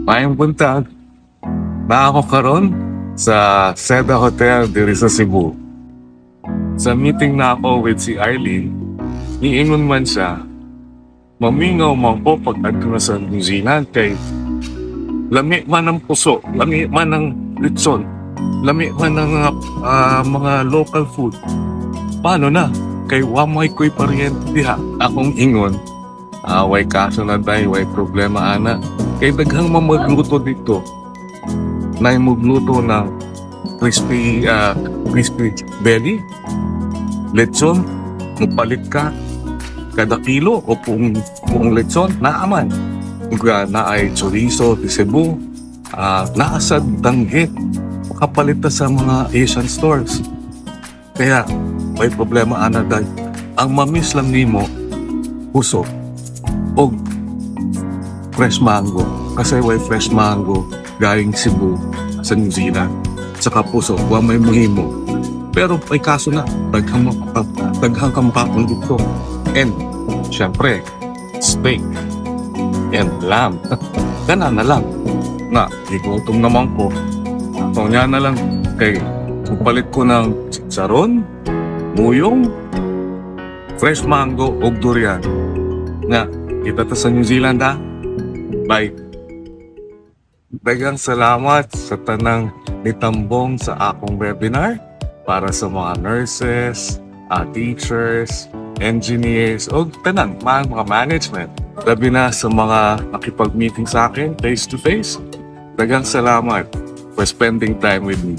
Mayang buntag, na ako karon sa Seda Hotel diri sa Cebu. Sa meeting na ako with si Arlene, niingon man siya, mamingaw man po pag adto na sa New Zealand kay lami man ang puso, lami man ang litson, lami man ang mga local food. Paano na? Kay wamay ko'y pariente diha. Akong ingon, way kaso na tayo, way problema ana. Kay daghang magluto dito. Nay magluto ng crispy belly, lechon, mupalit ka kada kilo o kung lechon, naaman. Na ay chorizo, di Cebu, naasad danggit, kapalit na sa mga Asian stores. Kaya, may problema ana dahil ang mamis lang nimo puso o fresh mango. Kasi way fresh mango galing Cebu sa New Zealand. Saka puso, wa may muhimo. Pero may kaso na, daghang ka makakong dito. And, syempre, steak and lamb. Gana na lang. Na, igutom naman ko. So, niya na lang kay palit ko ng chicharon, muyong, fresh mango o durian. Nga, kita ta sa New Zealand ha. Bye. Daghang salamat sa tanang nitambong sa akong webinar para sa mga nurses, teachers, engineers, o tanan, mga management. Labi na sa mga nakipag-meeting sa akin face to face. Daghang salamat for spending time with me.